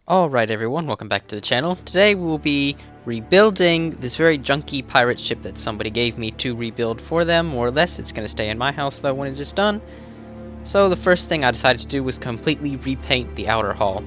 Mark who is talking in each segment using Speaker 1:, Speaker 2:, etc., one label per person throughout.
Speaker 1: Alright everyone, welcome back to the channel. Today we will be rebuilding this very junky pirate ship that somebody gave me to rebuild for them, more or less. It's going to stay in my house though when it is done. So the first thing I decided to do was completely repaint the outer hull.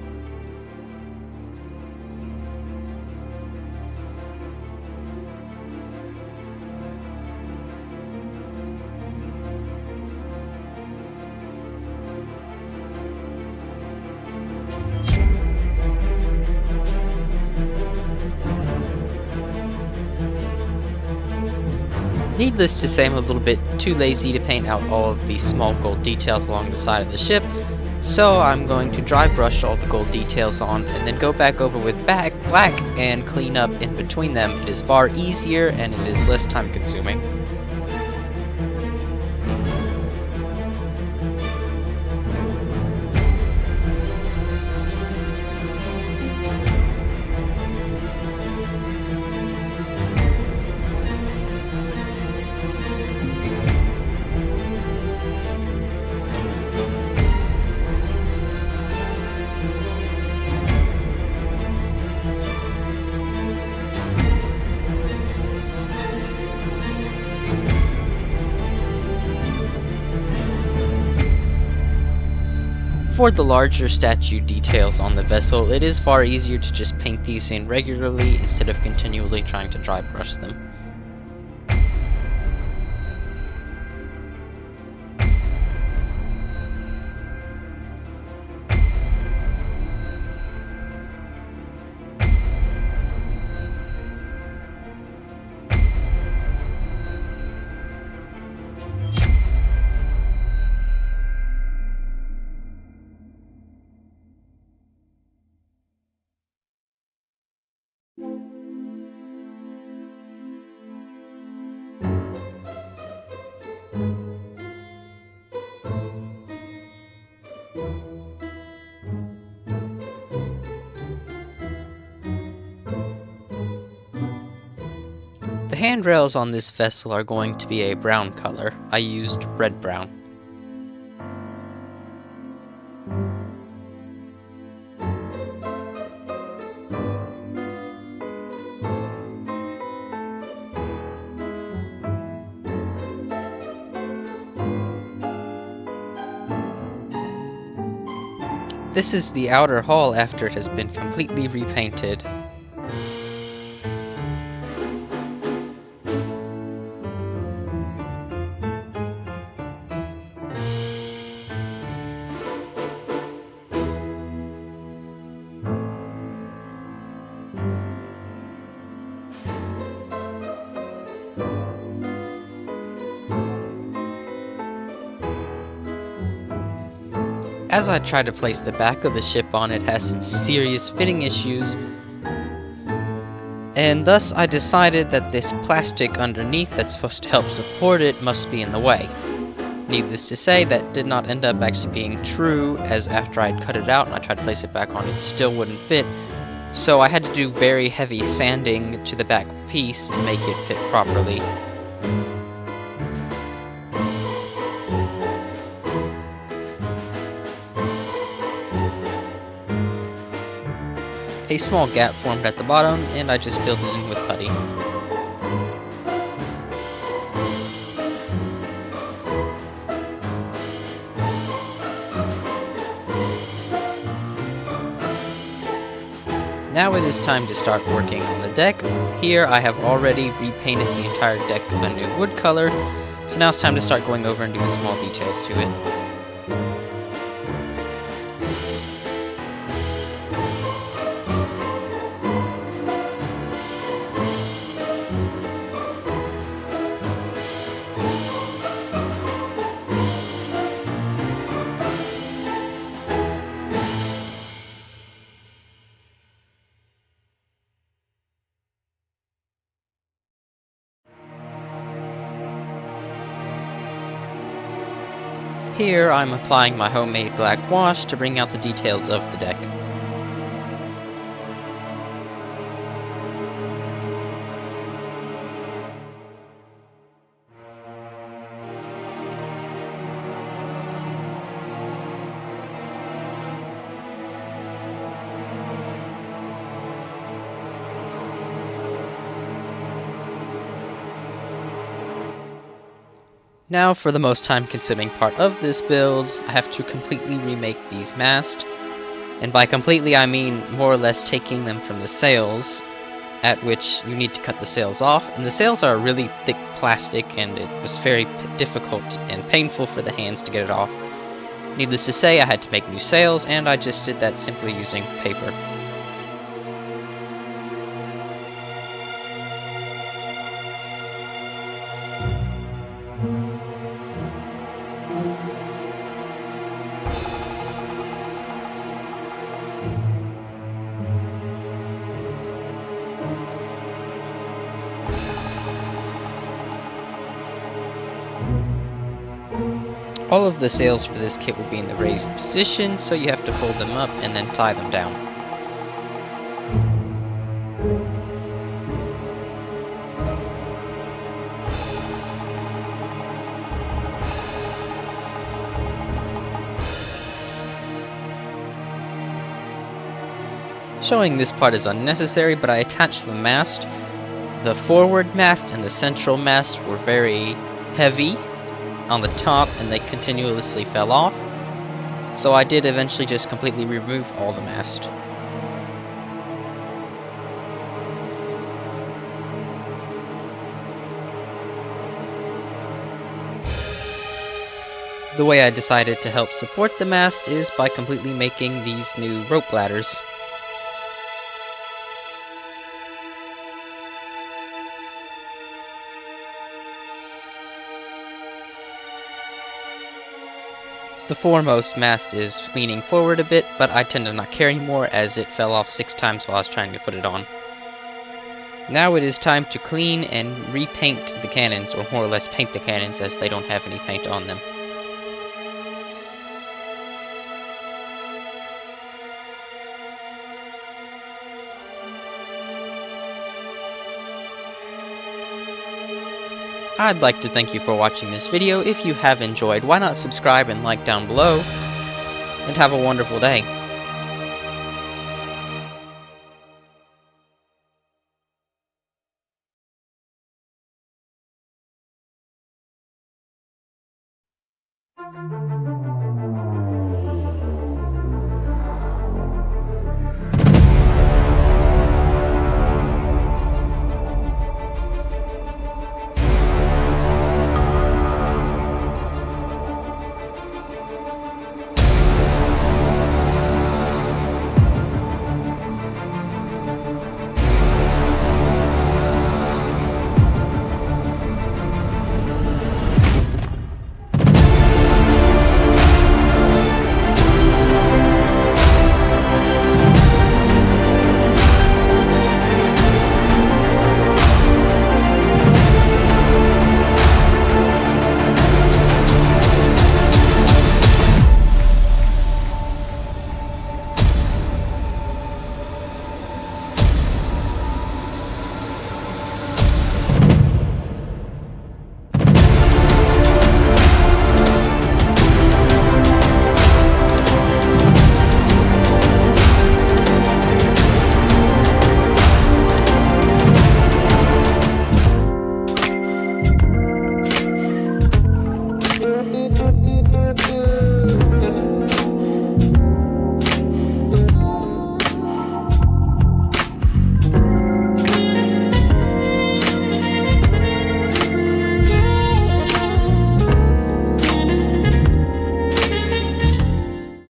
Speaker 1: Needless to say, I'm a little bit too lazy to paint out all of the small gold details along the side of the ship, so I'm going to dry brush all the gold details on and then go back over with black and clean up in between them. It is far easier and it is less time consuming. For the larger statue details on the vessel, it is far easier to just paint these in regularly instead of continually trying to dry brush them. The handrails on this vessel are going to be a brown color. I used red-brown. This is the outer hull after it has been completely repainted. As I try to place the back of the ship on, it has some serious fitting issues, and thus I decided that this plastic underneath that's supposed to help support it must be in the way. Needless to say, that did not end up actually being true, as after I'd cut it out and I tried to place it back on, it still wouldn't fit, so I had to do very heavy sanding to the back piece to make it fit properly. A small gap formed at the bottom, and I just filled it in with putty. Now it is time to start working on the deck. Here I have already repainted the entire deck a new wood color, so now it's time to start going over and doing small details to it. Here I'm applying my homemade black wash to bring out the details of the deck. Now for the most time-consuming part of this build, I have to completely remake these masts. And by completely I mean more or less taking them from the sails, at which you need to cut the sails off, and the sails are really thick plastic and it was very difficult and painful for the hands to get it off. Needless to say, I had to make new sails, and I just did that simply using paper. All of the sails for this kit will be in the raised position, so you have to fold them up and then tie them down. Showing this part is unnecessary, but I attached the mast. The forward mast and the central mast were very heavy on the top, and they continuously fell off. So I did eventually just completely remove all the mast. The way I decided to help support the mast is by completely making these new rope ladders. The foremost mast is leaning forward a bit, but I tend to not care anymore as it fell off 6 times while I was trying to put it on. Now it is time to clean and repaint the cannons, or more or less paint the cannons as they don't have any paint on them. I'd like to thank you for watching this video. If you have enjoyed, why not subscribe and like down below, and have a wonderful day.